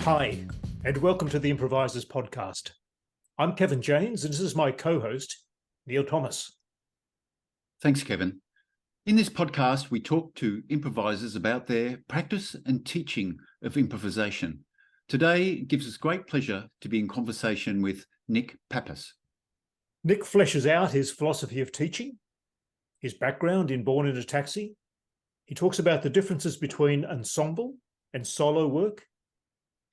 Hi, and welcome to the Improvisors podcast. I'm Kevin James, and this is my co-host, Neil Thomas. Thanks, Kevin. In this podcast, we talk to improvisers about their practice and teaching of improvisation. Today, it gives us great pleasure to be in conversation with Nick PAPAS. Nick fleshes out his philosophy of teaching, his background in Born in a Taxi. He talks about the differences between ensemble and solo work,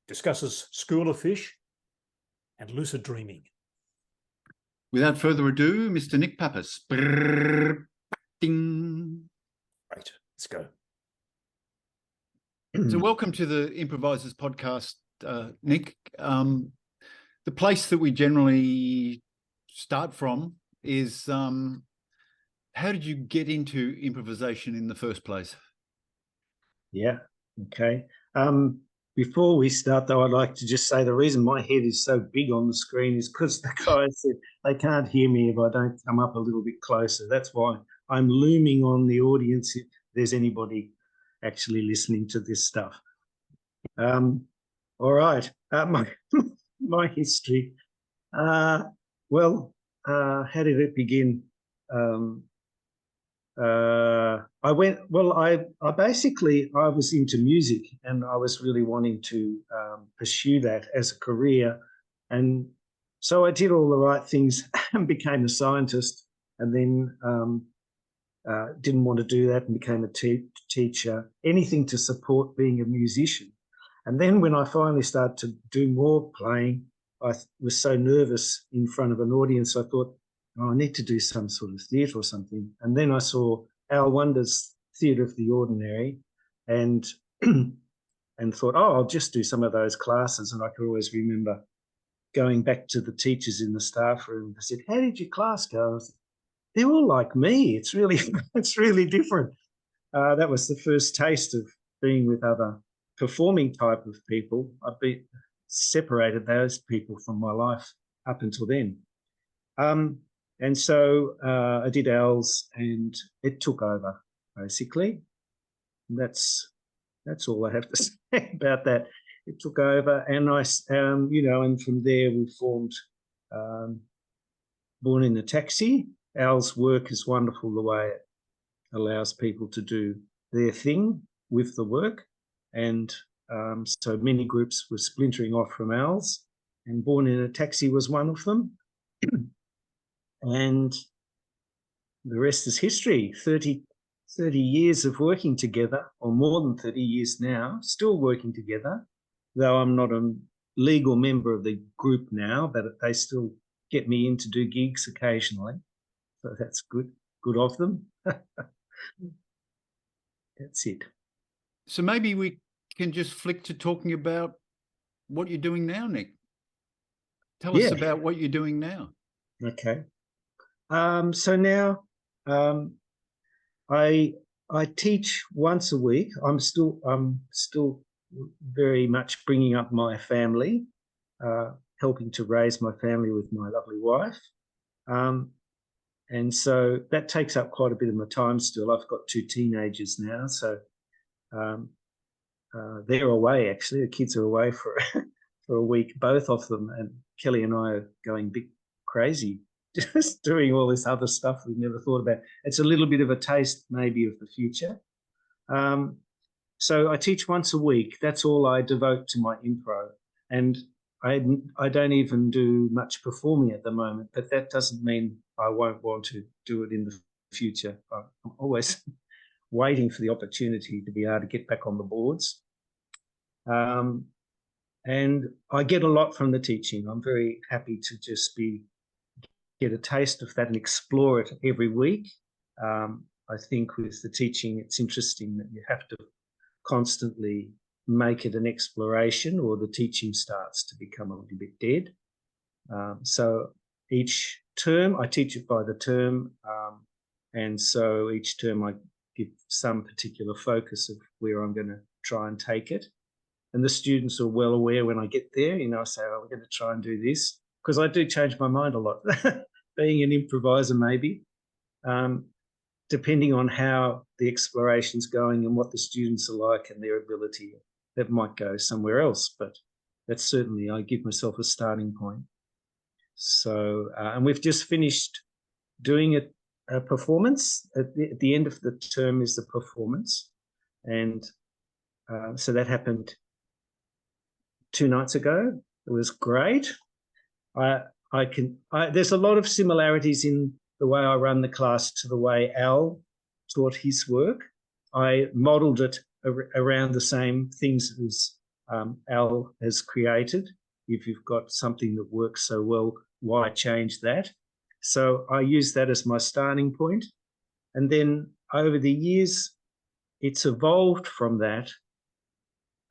discusses School of Fish and lucid dreaming. Without further ado, Mr. Nick PAPAS. Brrr, ding. Right, let's go. So welcome to the Improvisers podcast, Nick. The place that we generally start from is how did you get into improvisation in the first place? Yeah, okay. Before we start, though, I'd like to just say the reason my head is so big on the screen is because the guys said they can't hear me if I don't come up a little bit closer. That's why I'm looming on the audience if there's anybody actually listening to this stuff. All right, my history. How did it begin? I was into music and I was really wanting to pursue that as a career. And so I did all the right things and became a scientist, and then didn't want to do that and became a teacher, anything to support being a musician. And then when I finally started to do more playing, I was so nervous in front of an audience, I thought, I need to do some sort of theatre or something. And then I saw Al Wunder's Theatre of the Ordinary and thought, I'll just do some of those classes. And I could always remember going back to the teachers in the staff room. I said, how did your class go? I said, they're all like me. It's really different. That was the first taste of being with other performing type of people. I've separated those people from my life up until then. And so I did Al's and it took over, basically. And that's all I have to say about that. It took over and and from there we formed Born in a Taxi. Al's work is wonderful the way it allows people to do their thing with the work. And so many groups were splintering off from Al's, and Born in a Taxi was one of them. And the rest is history. 30 years of working together, or more than 30 years now, still working together, though I'm not a legal member of the group now, but they still get me in to do gigs occasionally. So that's good of them. That's it. So maybe we can just flick to talking about what you're doing now, Nick. Tell us about what you're doing now. Okay. So now I teach once a week. I'm still very much bringing up my family, helping to raise my family with my lovely wife. And so that takes up quite a bit of my time still. I've got 2 teenagers now, so they're away actually. The kids are away for a week, both of them, and Kelly and I are going big crazy, just doing all this other stuff we've never thought about. It's a little bit of a taste maybe of the future. So I teach once a week. That's all I devote to my impro. And I don't even do much performing at the moment, but that doesn't mean I won't want to do it in the future. I'm always waiting for the opportunity to be able to get back on the boards. And I get a lot from the teaching. I'm very happy to just get a taste of that and explore it every week. I think with the teaching, it's interesting that you have to constantly make it an exploration, or the teaching starts to become a little bit dead. So each term, I teach it by the term, and so each term I give some particular focus of where I'm going to try and take it. And the students are well aware when I get there, I say, we're going to try and do this, because I do change my mind a lot, being an improviser maybe. Depending on how the exploration's going and what the students are like and their ability, that might go somewhere else. But that's certainly, I give myself a starting point. So, and we've just finished doing a performance. At the end of the term is the performance. And so that happened 2 nights ago. It was great. There's a lot of similarities in the way I run the class to the way Al taught his work. I modelled it around the same things as Al has created. If you've got something that works so well, why change that? So I use that as my starting point. And then over the years, it's evolved from that.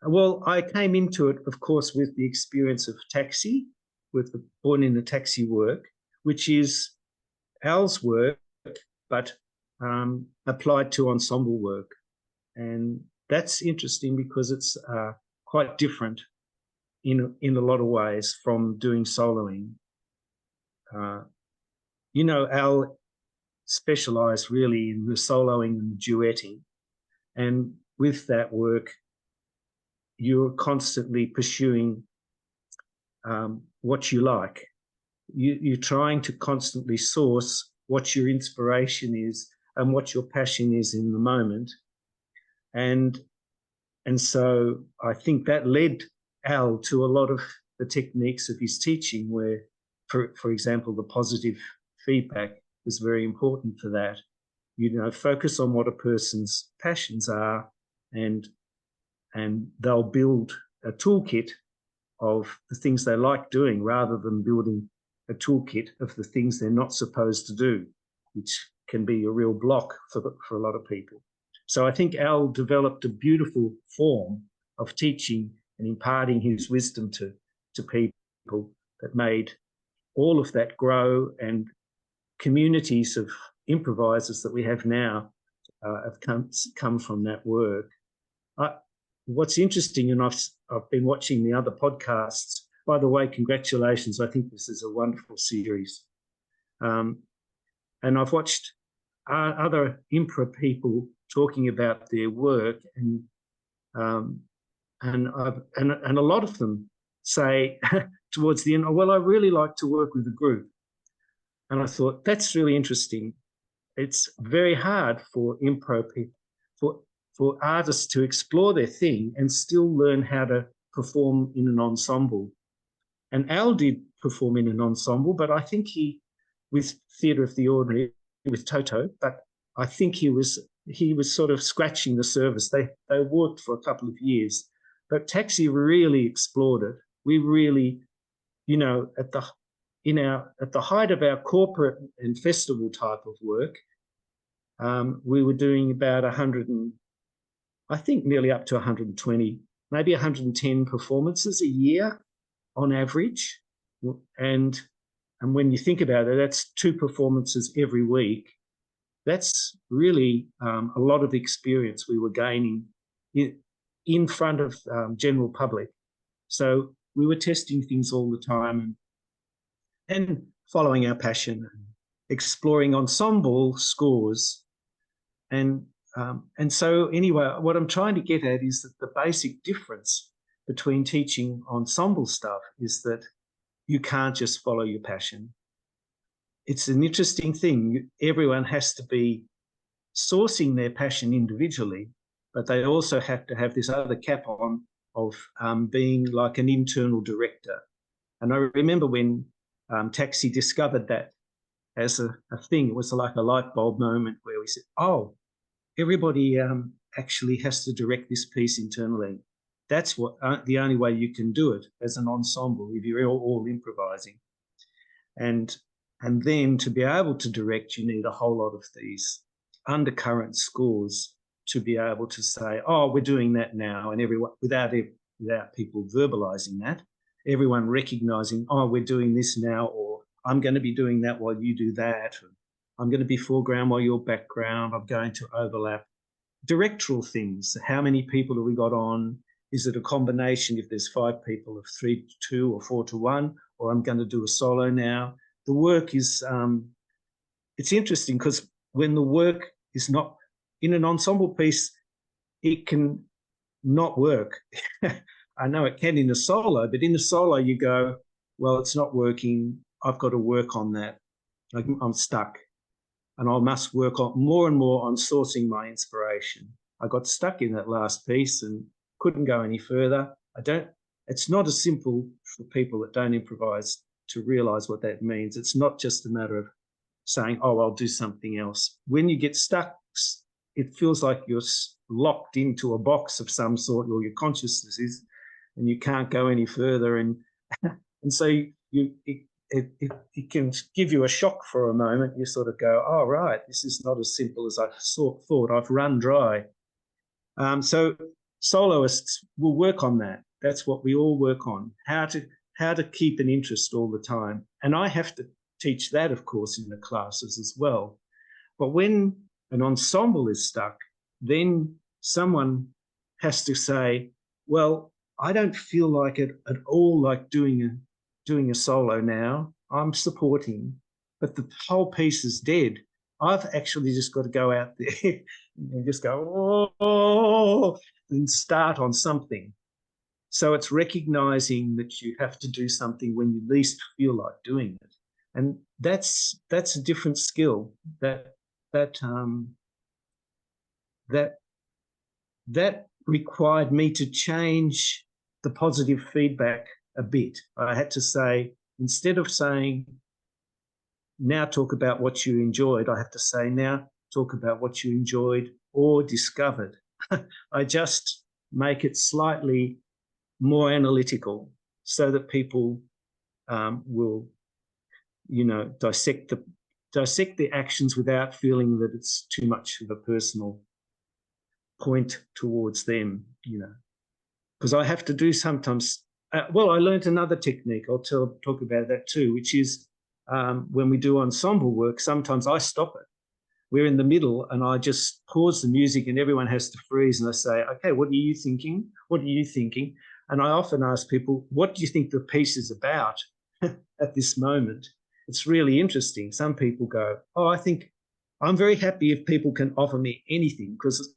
Well, I came into it, of course, with the experience of taxi, with the Born in the Taxi work, which is Al's work, but applied to ensemble work. And that's interesting because it's quite different in a lot of ways from doing soloing. You know, Al specialised really in the soloing and the duetting. And with that work, you're constantly pursuing what you like. You're trying to constantly source what your inspiration is and what your passion is in the moment. And so I think that led Al to a lot of the techniques of his teaching where, for example, the positive feedback was very important for that. You know, focus on what a person's passions are and they'll build a toolkit of the things they like doing rather than building a toolkit of the things they're not supposed to do, which can be a real block for a lot of people. So I think Al developed a beautiful form of teaching and imparting his wisdom to people that made all of that grow, and communities of improvisers that we have now have come from that work. What's interesting, and I've been watching the other podcasts. By the way, congratulations. I think this is a wonderful series. And I've watched other impro people talking about their work, and a lot of them say towards the end, oh, well, I really like to work with a group. And I thought, that's really interesting. It's very hard for impro people, for artists to explore their thing and still learn how to perform in an ensemble. And Al did perform in an ensemble, but I think with Theatre of the Ordinary, with Toto, but I think he was sort of scratching the surface. They worked for a couple of years, but Taxi really explored it. We really, you know, at the height of our corporate and festival type of work, we were doing about 100 and I think nearly up to 120, maybe 110 performances a year on average. And when you think about it, that's 2 performances every week. That's really a lot of experience we were gaining in front of general public. So we were testing things all the time and following our passion, exploring ensemble scores. And so anyway, what I'm trying to get at is that the basic difference between teaching ensemble stuff is that you can't just follow your passion. It's an interesting thing. Everyone has to be sourcing their passion individually, but they also have to have this other cap on of being like an internal director. And I remember when Taxi discovered that as a thing, it was like a light bulb moment where we said, oh, everybody actually has to direct this piece internally. That's what the only way you can do it as an ensemble if you're all improvising. And then to be able to direct, you need a whole lot of these undercurrent scores to be able to say, oh, we're doing that now, and everyone without people verbalizing that, everyone recognizing, oh, we're doing this now, or I'm going to be doing that while you do that, or I'm going to be foreground while you're background, I'm going to overlap. Directoral things, how many people have we got on? Is it a combination if there's 5 people of 3-2 or 4-1, or I'm going to do a solo now? The work is, it's interesting because when the work is not in an ensemble piece, it can not work. I know it can in a solo, but in a solo you go, well, it's not working. I've got to work on that. I'm stuck. And I must work on more and more on sourcing my inspiration. I got stuck in that last piece and couldn't go any further. It's not as simple for people that don't improvise to realize what that means. It's not just a matter of saying, oh, I'll do something else. When you get stuck, it feels like you're locked into a box of some sort, or your consciousness is, and you can't go any further. And so it can give you a shock for a moment. You sort of go, oh, right, this is not as simple as I thought. I've run dry. So soloists will work on that. That's what we all work on, how to keep an interest all the time. And I have to teach that, of course, in the classes as well. But when an ensemble is stuck, then someone has to say, well, I don't feel like it at all like doing a solo now. I'm supporting, but the whole piece is dead. I've actually just got to go out there and just go, oh, and start on something. So it's recognizing that you have to do something when you least feel like doing it. And that's a different skill that required me to change the positive feedback a bit. I had to say, instead of saying, now talk about what you enjoyed, I have to say, now talk about what you enjoyed or discovered. I just make it slightly more analytical so that people will, dissect the actions without feeling that it's too much of a personal point towards them, because I have to do sometimes. I learned another technique. I'll talk about that too, which is when we do ensemble work, sometimes I stop it. We're in the middle and I just pause the music and everyone has to freeze and I say, okay, what are you thinking? What are you thinking? And I often ask people, what do you think the piece is about at this moment? It's really interesting. Some people go, oh, I think I'm very happy if people can offer me anything, because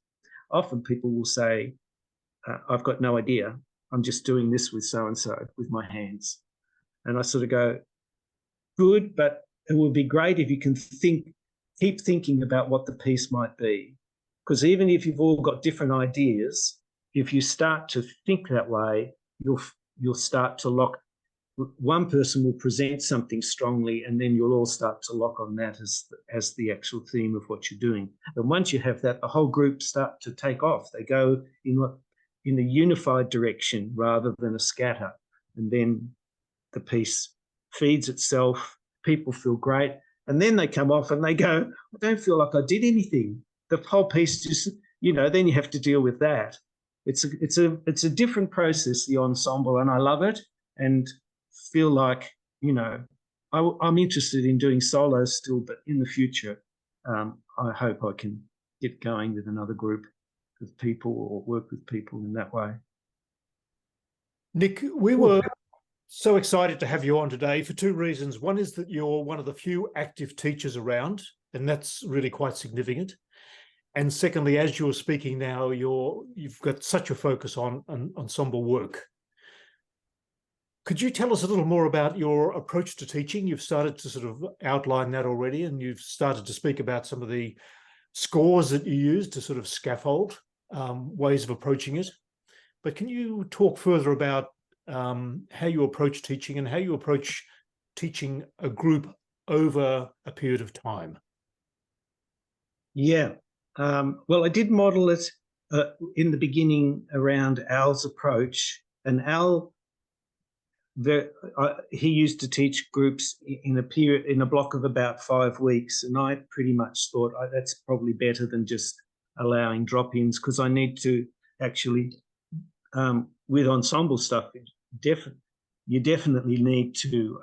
often people will say, I've got no idea. I'm just doing this with so-and-so with my hands. And I sort of go, good, but it would be great if you can keep thinking about what the piece might be. Because even if you've all got different ideas, if you start to think that way, you'll start to lock. One person will present something strongly, and then you'll all start to lock on that as the actual theme of what you're doing. And once you have that, the whole group start to take off. They go in a unified direction rather than a scatter. And then the piece feeds itself. People feel great. And then they come off and they go, I don't feel like I did anything. The whole piece just, then you have to deal with that. It's a different process, the ensemble, and I love it. And feel like, I'm interested in doing solos still, but in the future, I hope I can get going with another group of people or work with people in that way. Nick, we were so excited to have you on today for two reasons. One is that you're one of the few active teachers around, and that's really quite significant. And secondly, as you're speaking now, you've got such a focus on ensemble work. Could you tell us a little more about your approach to teaching? You've started to sort of outline that already, and you've started to speak about some of the scores that you use to sort of scaffold ways of approaching it. But can you talk further about how you approach teaching and how you approach teaching a group over a period of time? Yeah. I did model it in the beginning around Al's approach, and Al, he used to teach groups in a block of about 5 weeks, and I pretty much thought that's probably better than just allowing drop-ins, because I need to actually, with ensemble stuff, you definitely need to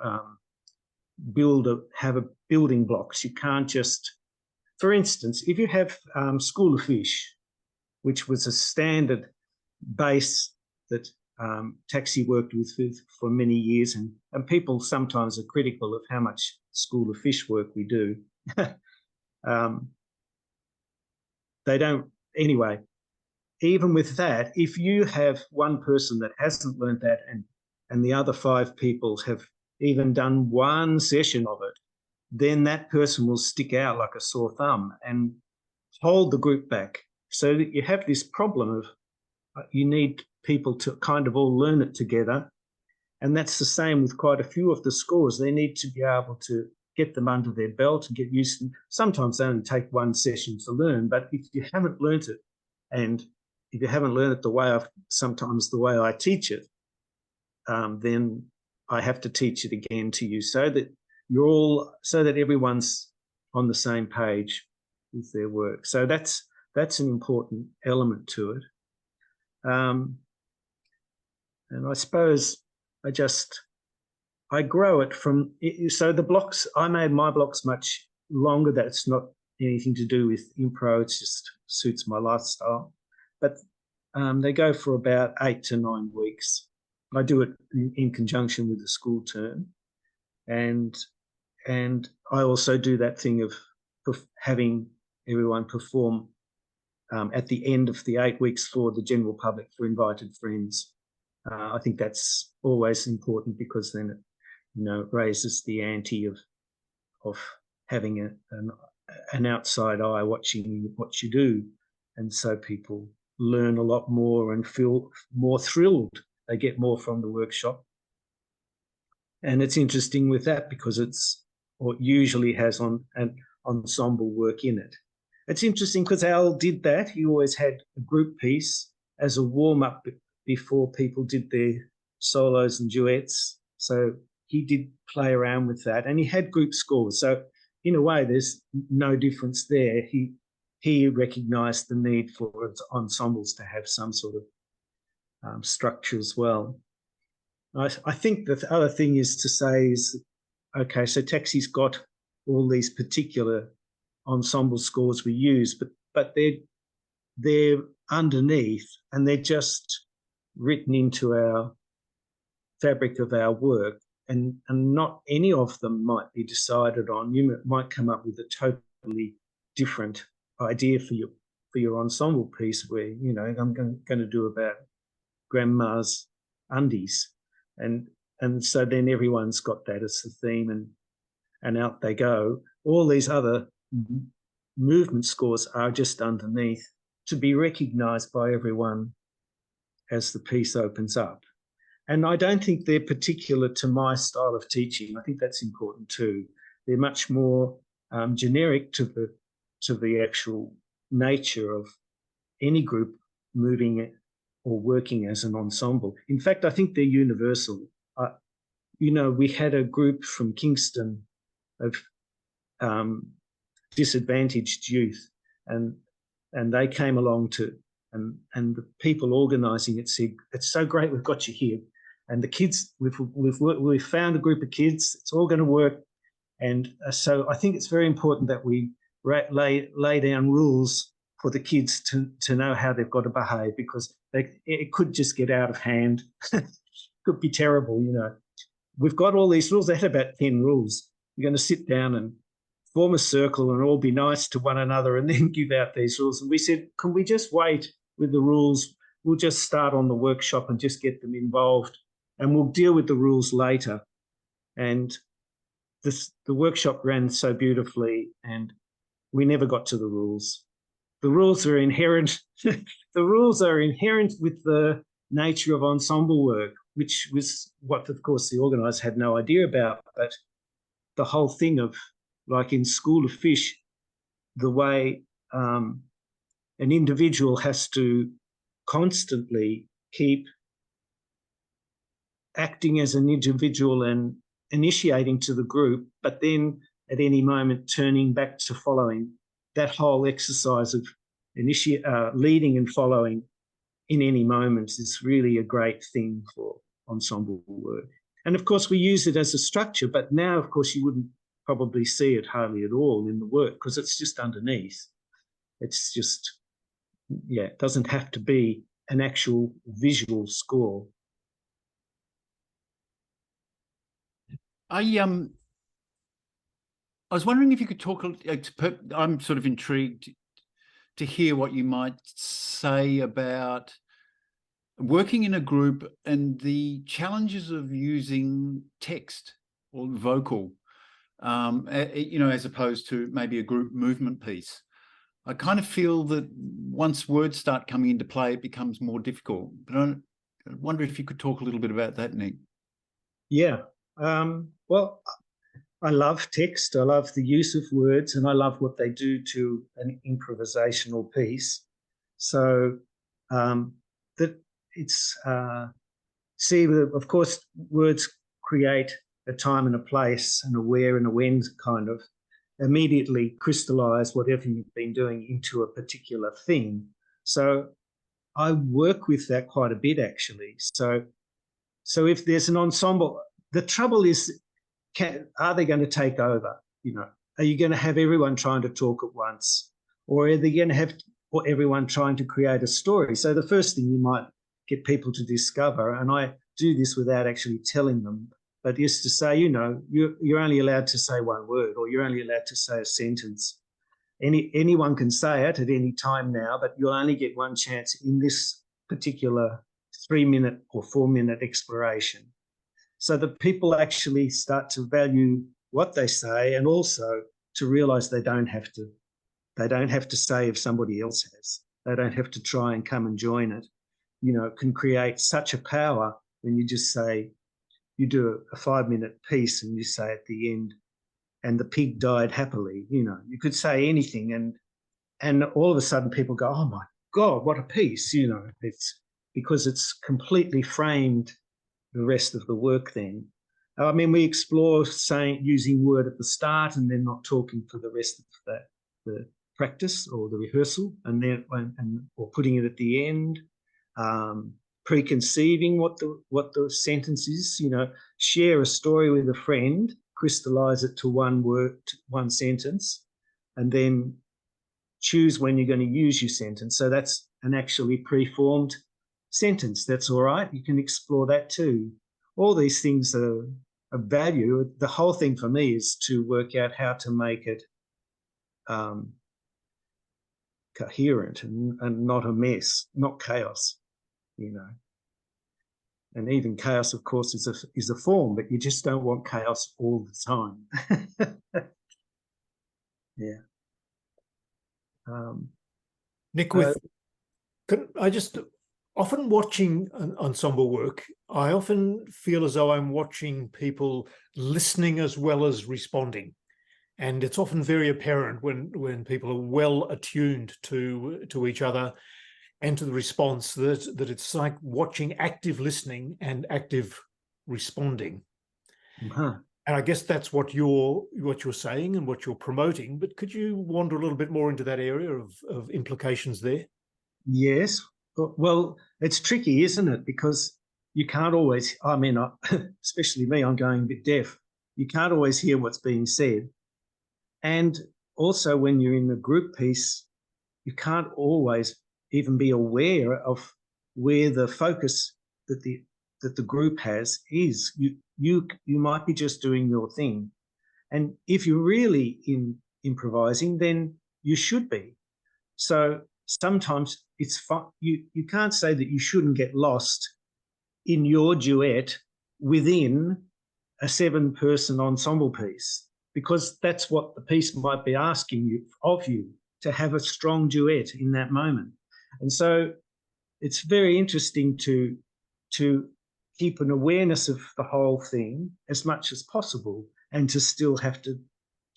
have a building blocks. You can't just, for instance, if you have School of Fish, which was a standard base that Taxi worked with for many years, and people sometimes are critical of how much School of Fish work we do. They don't, anyway, even with that, if you have one person that hasn't learned that and the other 5 people have even done one session of it, then that person will stick out like a sore thumb and hold the group back. So that you have this problem of you need people to kind of all learn it together. And that's the same with quite a few of the scores. They need to be able to get them under their belt and get used to them. Sometimes they only take one session to learn, but if you haven't learnt it, and if you haven't learned it the way I teach it, then I have to teach it again to you so that everyone's on the same page with their work. So that's an important element to it. And I suppose I grow it from, so the blocks, I made my blocks much longer. That's not anything to do with impro, it just suits my lifestyle. But they go for about 8 to 9 weeks. I do it in conjunction with the school term. And I also do that thing of having everyone perform at the end of the 8 weeks for the general public, for invited friends. I think that's always important because then it raises the ante of having an outside eye watching what you do, and so people learn a lot more and feel more thrilled. They get more from the workshop, and it's interesting with that because it usually has an ensemble work in it. It's interesting because Al did that. He always had a group piece as a warm-up before people did their solos and duets. So he did play around with that, and he had group scores. So in a way, there's no difference there. He recognised the need for ensembles to have some sort of structure as well. I think the other thing is to say is, okay, so Taxi's got all these particular ensemble scores we use, but they're underneath and they're just written into our fabric of our work, and not any of them might be decided on. You might come up with a totally different idea for your ensemble piece where, I'm going to do about grandma's undies. And so then everyone's got that as the theme, and out they go. All these other movement scores are just underneath to be recognised by everyone as the piece opens up. And I don't think they're particular to my style of teaching. I think that's important too. They're much more generic to the actual nature of any group moving it or working as an ensemble. In fact, I think they're universal. We had a group from Kingston of disadvantaged youth, and they came along and the people organising it said, "It's so great we've got you here." And the kids, we've found a group of kids. It's all going to work. And so I think it's very important that we lay down rules for the kids to know how they've got to behave, because it could just get out of hand. It could be terrible, We've got all these rules. They had about 10 rules. You're going to sit down and form a circle and all be nice to one another and then give out these rules. And we said, can we just wait with the rules? We'll just start on the workshop and just get them involved, and we'll deal with the rules later. And the workshop ran so beautifully, and we never got to the rules. The rules are inherent. The rules are inherent with the nature of ensemble work, which was what, of course, the organiser had no idea about. But the whole thing of, like in School of Fish, the way an individual has to constantly keep acting as an individual and initiating to the group, but then at any moment turning back to following. That whole exercise of leading and following in any moment is really a great thing for ensemble work. And of course, we use it as a structure, but now, of course, you wouldn't probably see it hardly at all in the work because it's just underneath. It's just, it doesn't have to be an actual visual score. I was wondering if you could talk. I'm sort of intrigued to hear what you might say about working in a group and the challenges of using text or vocal, you know, as opposed to maybe a group movement piece. I kind of feel that once words start coming into play, it becomes more difficult. But I wonder if you could talk a little bit about that, Nick. Yeah. Well, I love text. I love the use of words, and I love what they do to an improvisational piece. So that it's of course, words create a time and a place and a where and a when, kind of immediately crystallize whatever you've been doing into a particular thing. So I work with that quite a bit, actually. So if there's an ensemble, the trouble is, are they going to take over? You know, are you going to have everyone trying to talk at once, or are they going to have everyone trying to create a story? So the first thing you might get people to discover, and I do this without actually telling them, but is to say, you know, you're only allowed to say one word, or you're only allowed to say a sentence. Anyone can say it at any time now, but you'll only get one chance in this particular 3-minute or 4-minute exploration. So that people actually start to value what they say, and also to realise they don't have to say if somebody else has. They don't have to try and come and join it. You know, it can create such a power when you just say, you do a 5-minute piece and you say at the end, and the pig died happily. You know, you could say anything, and all of a sudden people go, oh my God, what a piece. You know, it's because it's completely framed the rest of the work then. I mean, we explore using word at the start and then not talking for the rest of the practice or the rehearsal, and then or putting it at the end, preconceiving what the sentence is. You know, share a story with a friend, crystallize it to one word, one sentence, and then choose when you're going to use your sentence. So that's an actually preformed sentence. That's all right. You can explore that too. All these things are of value. The whole thing for me is to work out how to make it coherent and not a mess, not chaos, you know. And even chaos, of course, is a form, but you just don't want chaos all the time. Yeah. Nick, often watching an ensemble work, I often feel as though I'm watching people listening as well as responding. And it's often very apparent when people are well attuned to each other and to the response that it's like watching active listening and active responding. Uh-huh. And I guess that's what you're saying and what you're promoting. But could you wander a little bit more into that area of implications there? Yes. Well, it's tricky, isn't it? Because you can't always, I mean, especially me, I'm going a bit deaf. You can't always hear what's being said. And also when you're in a group piece, you can't always even be aware of where the focus that the group has is. You might be just doing your thing. And if you're really improvising, then you should be. So sometimes it's fun. You can't say that you shouldn't get lost in your duet within a 7-person ensemble piece, because that's what the piece might be asking of you, to have a strong duet in that moment. And so it's very interesting to keep an awareness of the whole thing as much as possible, and to still have to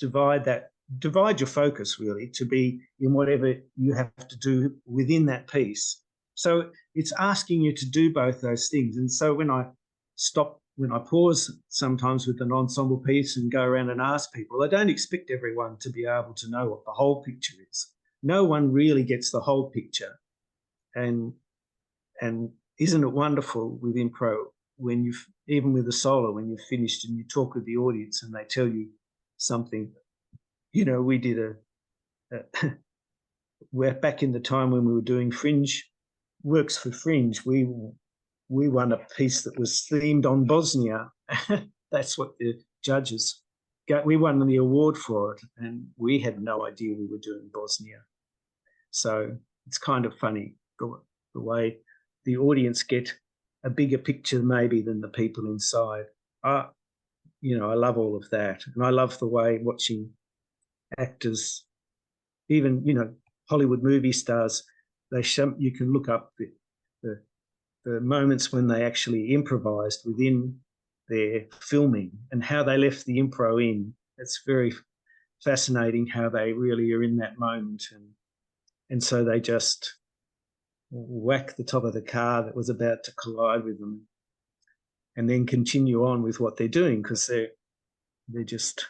divide your focus, really, to be in whatever you have to do within that piece. So it's asking you to do both those things. And so when I pause sometimes with an ensemble piece and go around and ask people, I don't expect everyone to be able to know what the whole picture is. No one really gets the whole picture. And isn't it wonderful with impro, when even with a solo, when you've finished and you talk with the audience and they tell you something. You know, we did we're back in the time when we were doing Fringe, Works for Fringe. We won a piece that was themed on Bosnia. That's what the judges got. We won the award for it, and we had no idea we were doing Bosnia. So it's kind of funny the way the audience get a bigger picture maybe than the people inside. I love all of that, and I love the way watching actors, even Hollywood movie stars. You can look up the moments when they actually improvised within their filming and how they left the impro in. It's very fascinating how they really are in that moment, and so they just whack the top of the car that was about to collide with them, and then continue on with what they're doing, because they're just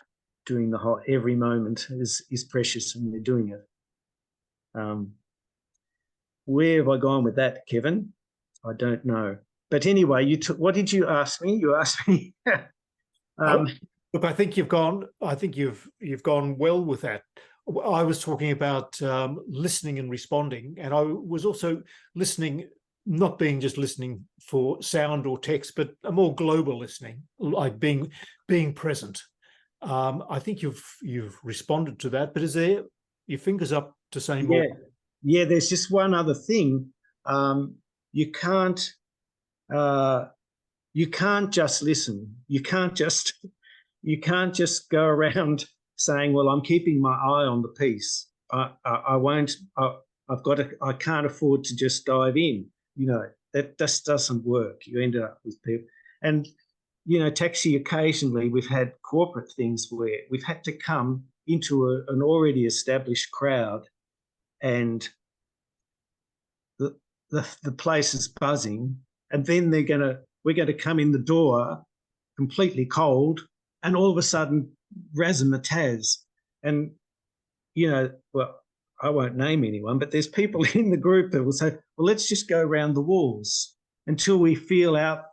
doing the whole. Every moment is precious, and they're doing it. Where have I gone with that, Kevin? I don't know. But anyway, what did you ask me? You asked me. Look, I think you've gone well with that. I was talking about listening and responding, and I was also listening, not being just listening for sound or text, but a more global listening, like being present. I think you've responded to that, but is there your fingers up to say more? Yeah. There's just one other thing. You can't just listen. You can't just go around saying, well, I'm keeping my eye on the piece. I won't. I can't afford to just dive in. That just doesn't work. You end up with people. And Taxi, occasionally we've had corporate things where we've had to come into an already established crowd, and the place is buzzing, and then we're going to come in the door completely cold, and all of a sudden razzmatazz. And well, I won't name anyone, but there's people in the group that will say, well, let's just go around the walls until we feel out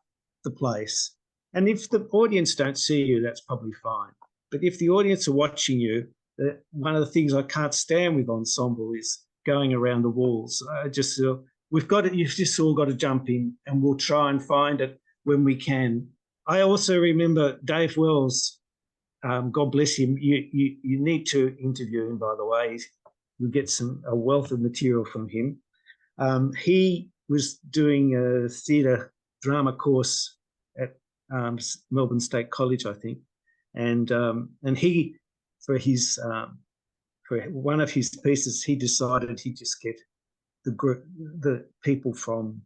the place. And if the audience don't see you, that's probably fine. But if the audience are watching you, one of the things I can't stand with ensemble is going around the walls. I just feel you've just all got to jump in, and we'll try and find it when we can. I also remember Dave Wells, God bless him. You need to interview him, by the way. You'll get a wealth of material from him. He was doing a theatre drama course at Melbourne State College, I think, and he, for one of his pieces, he decided he'd just get the people from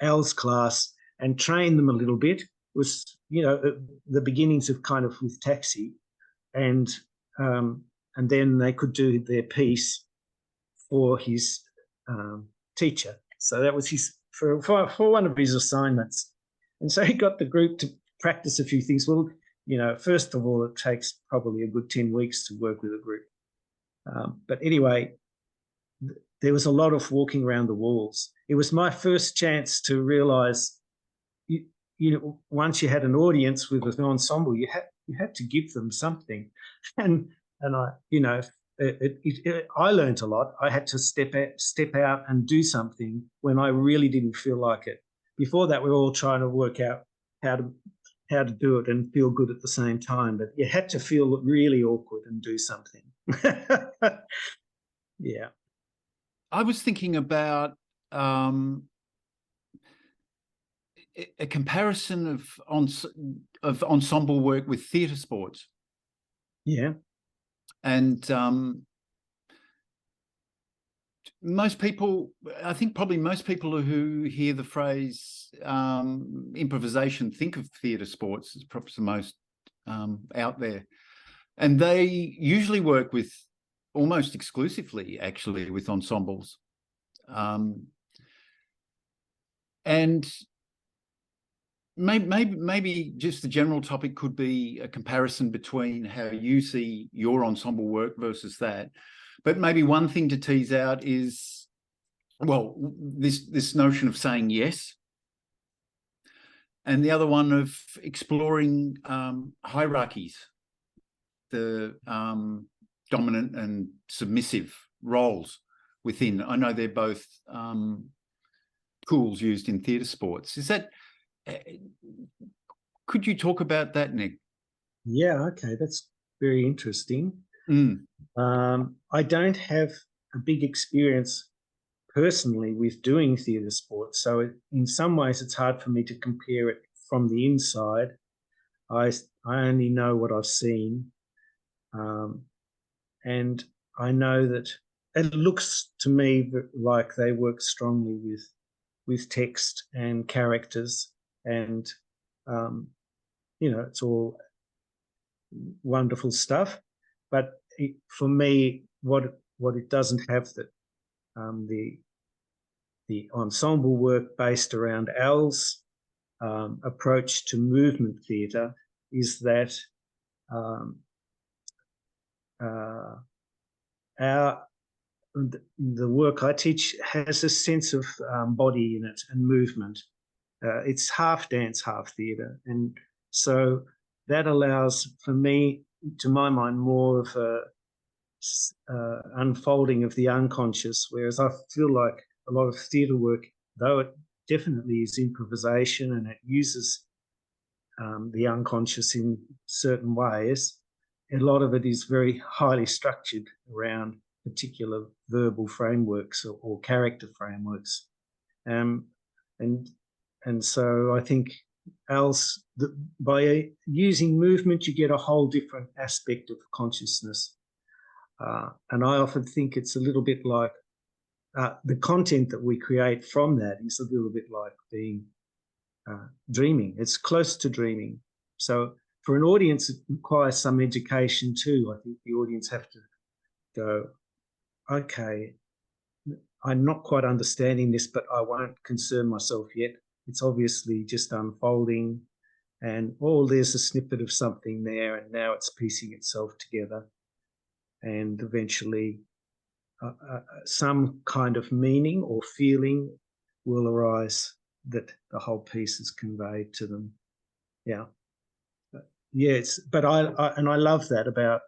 Al's class and train them a little bit. It was the beginnings of kind of with Taxi, and then they could do their piece for his teacher. So that was his for one of his assignments, and so he got the group to practice a few things. Well, first of all, it takes probably a good 10 weeks to work with a group. But anyway, there was a lot of walking around the walls. It was my first chance to realise, once you had an audience with an ensemble, you had to give them something, and I, I learned a lot. I had to step out and do something when I really didn't feel like it. Before that, we were all trying to work out how to do it and feel good at the same time. But you had to feel really awkward and do something. Yeah. I was thinking about a comparison of ensemble work with theatre sports. Yeah. And most people, I think probably most people who hear the phrase improvisation think of theatre sports as perhaps the most out there. And they usually work with almost exclusively, actually, with ensembles. And maybe just the general topic could be a comparison between how you see your ensemble work versus that. But maybe one thing to tease out is, well, this notion of saying yes, and the other one of exploring hierarchies, the dominant and submissive roles within. I know they're both tools used in theatre sports. Is that? Could you talk about that, Nick? Yeah, okay, that's very interesting. I don't have a big experience personally with doing theatre sports. So in some ways, it's hard for me to compare it from the inside. I only know what I've seen. And I know that it looks to me like they work strongly with text and characters, and it's all wonderful stuff. But for me, what it doesn't have, that the ensemble work based around Al's approach to movement theatre is that the work I teach has a sense of body in it and movement. It's half dance, half theatre, and so that allows, for me, to my mind, more of a unfolding of the unconscious, whereas I feel like a lot of theatre work, though it definitely is improvisation and it uses the unconscious in certain ways, a lot of it is very highly structured around particular verbal frameworks or character frameworks. And so I think by using movement, you get a whole different aspect of consciousness. And I often think it's a little bit like the content that we create from that is a little bit like being dreaming. It's close to dreaming. So for an audience, it requires some education too. I think the audience have to go, okay, I'm not quite understanding this, but I won't concern myself yet. It's obviously just unfolding, and there's a snippet of something there, and now it's piecing itself together. And eventually some kind of meaning or feeling will arise that the whole piece is conveyed to them. Yeah. But I love that about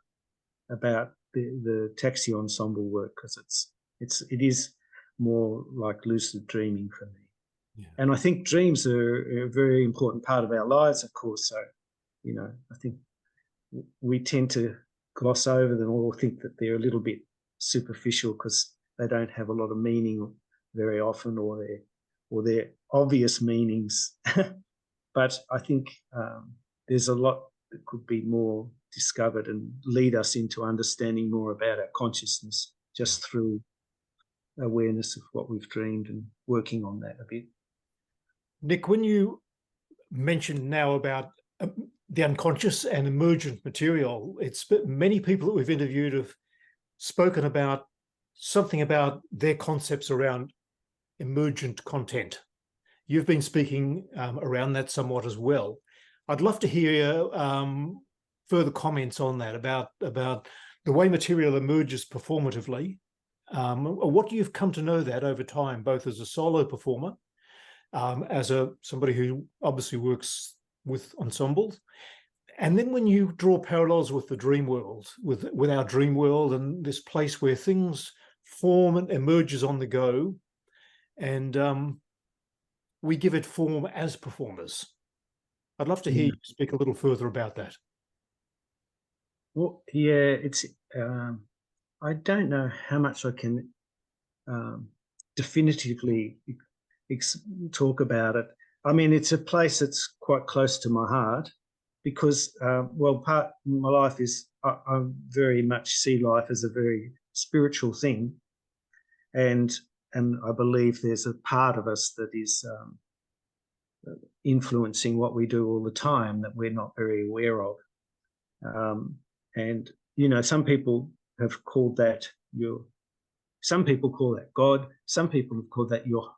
the taxi ensemble work, because it is more like lucid dreaming for me. Yeah. And I think dreams are a very important part of our lives, of course. So, I think we tend to gloss over them or think that they're a little bit superficial because they don't have a lot of meaning very often, or they're obvious meanings. But I think there's a lot that could be more discovered and lead us into understanding more about our consciousness just through awareness of what we've dreamed and working on that a bit. Nick, when you mentioned now about the unconscious and emergent material, many people that we've interviewed have spoken about something about their concepts around emergent content. You've been speaking around that somewhat as well. I'd love to hear further comments on that, about the way material emerges performatively, what you've come to know that over time, both as a solo performer, as somebody who obviously works with ensembles, and then when you draw parallels with the dream world, with our dream world, and this place where things form and emerges on the go, and we give it form as performers. I'd love to hear you speak a little further about that. Well, yeah, it's I don't know how much I can definitively talk about it. I mean, it's a place that's quite close to my heart because, part of my life is I very much see life as a very spiritual thing, and I believe there's a part of us that is influencing what we do all the time that we're not very aware of. And some people have called that some people call that God. Some people have called that your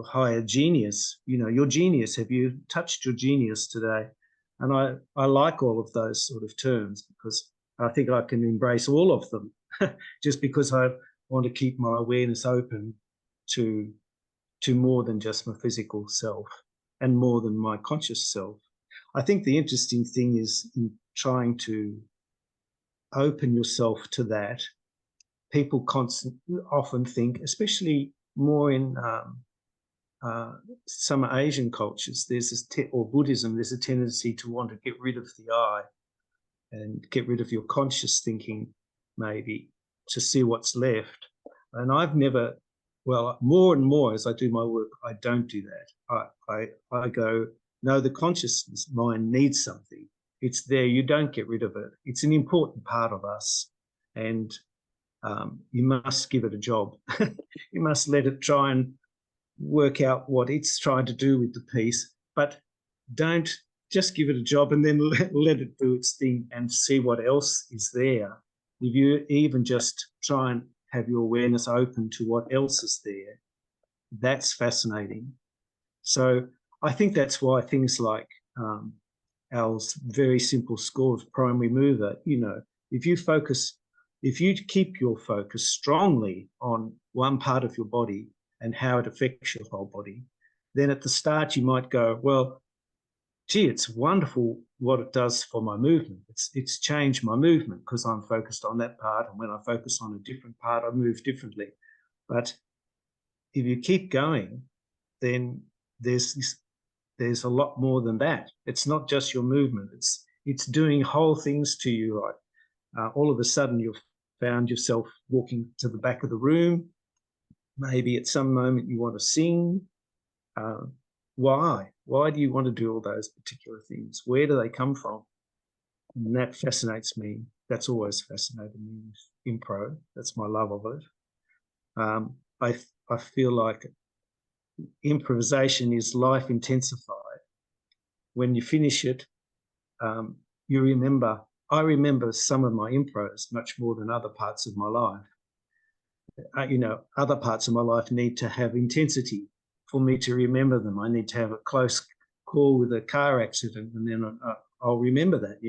higher genius. Your genius. Have you touched your genius today? And I like all of those sort of terms because I think I can embrace all of them just because I want to keep my awareness open to more than just my physical self and more than my conscious self. I think the interesting thing is in trying to open yourself to that, people often think, especially more in some Asian cultures, there's this or Buddhism, there's a tendency to want to get rid of the I and get rid of your conscious thinking, maybe, to see what's left. And I've never, well, more and more as I do my work, I don't do that. I go, no, the consciousness mind needs something. It's there. You don't get rid of it. It's an important part of us. And you must give it a job. You must let it try and work out what it's trying to do with the piece, but don't just give it a job and then let it do its thing and see what else is there. If you even just try and have your awareness open to what else is there, that's fascinating. So I think that's why things like Al's very simple score of primary mover, if you keep your focus strongly on one part of your body and how it affects your whole body, then at the start you might go, well, gee, it's wonderful what it does for my movement. It's changed my movement because I'm focused on that part, and when I focus on a different part, I move differently. But if you keep going, then there's a lot more than that. It's not just your movement. It's doing whole things to you. Like all of a sudden you've found yourself walking to the back of the room. Maybe at some moment you want to sing. Why? Why do you want to do all those particular things? Where do they come from? And that fascinates me. That's always fascinated me with impro. That's my love of it. I feel like improvisation is life intensified. When you finish it, you remember. I remember some of my impros much more than other parts of my life. Other parts of my life need to have intensity for me to remember them. I need to have a close call with a car accident, and then I'll remember that.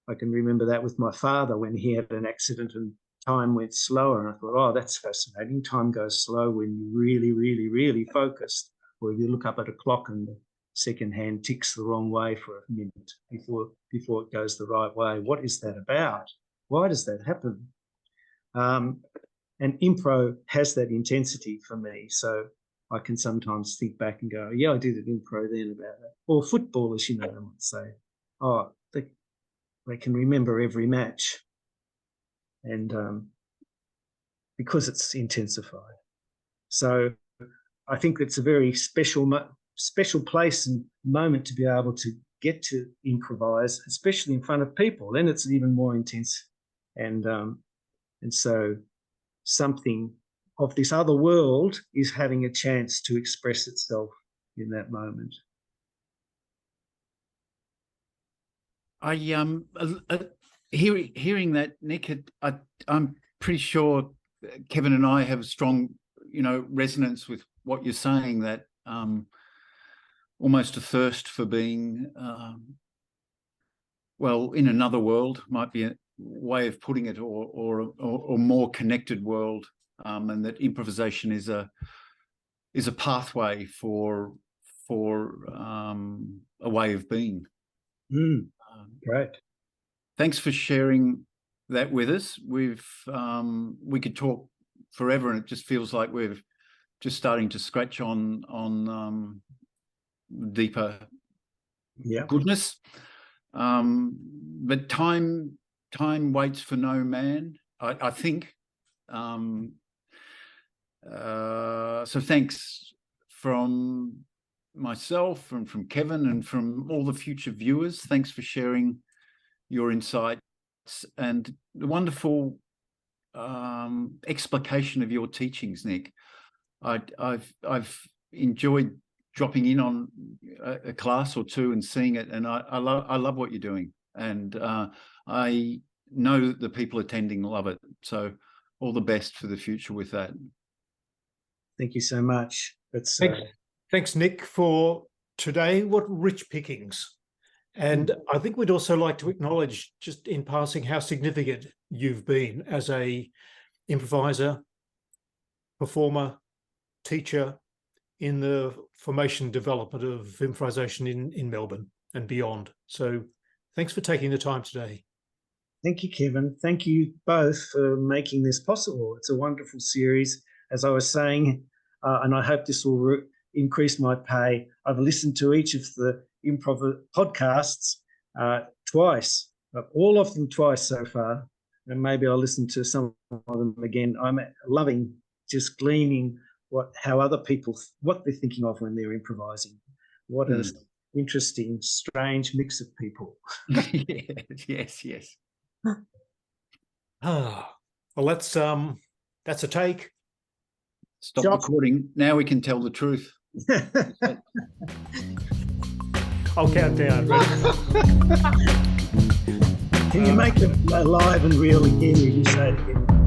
I can remember that with my father when he had an accident and time went slower, and I thought, oh, that's fascinating. Time goes slow when you're really, really, really focused. Or if you look up at a clock and the second hand ticks the wrong way for a minute before it goes the right way. What is that about? Why does that happen? And impro has that intensity for me. So I can sometimes think back and go, yeah, I did an impro then about that. Or footballers, I might say, oh, they can remember every match. And because it's intensified. So I think it's a very special place and moment to be able to get to improvise, especially in front of people. Then it's even more intense. And so something of this other world is having a chance to express itself in that moment. Hearing that, Nick, I'm pretty sure Kevin and I have a strong, resonance with what you're saying, that almost a thirst for being, in another world might be a way of putting it, or more connected world, and that improvisation is a pathway for a way of being. Great. Thanks for sharing that with us. We could talk forever, and it just feels like we're just starting to scratch on deeper goodness. But time waits for no man, I think. So thanks from myself and from Kevin and from all the future viewers. Thanks for sharing your insights and the wonderful explication of your teachings, Nick. I've enjoyed dropping in on a class or two and seeing it, and I love what you're doing, and I know that the people attending love it. So all the best for the future with that. Thank you so much. Thanks, Nick, for today. What rich pickings. And I think we'd also like to acknowledge, just in passing, how significant you've been as a improviser, performer, teacher in the formation and development of improvisation in Melbourne and beyond. So thanks for taking the time today. Thank you, Kevin. Thank you both for making this possible. It's a wonderful series, as I was saying, and I hope this will increase my pay. I've listened to each of the improv podcasts twice, all of them twice so far, and maybe I'll listen to some of them again. I'm loving just gleaning how other people, what they're thinking of when they're improvising. What an interesting, strange mix of people. Yes. Well, that's a take. Stop recording. Now we can tell the truth. I'll count down. Can you make it live and real again? You say it again.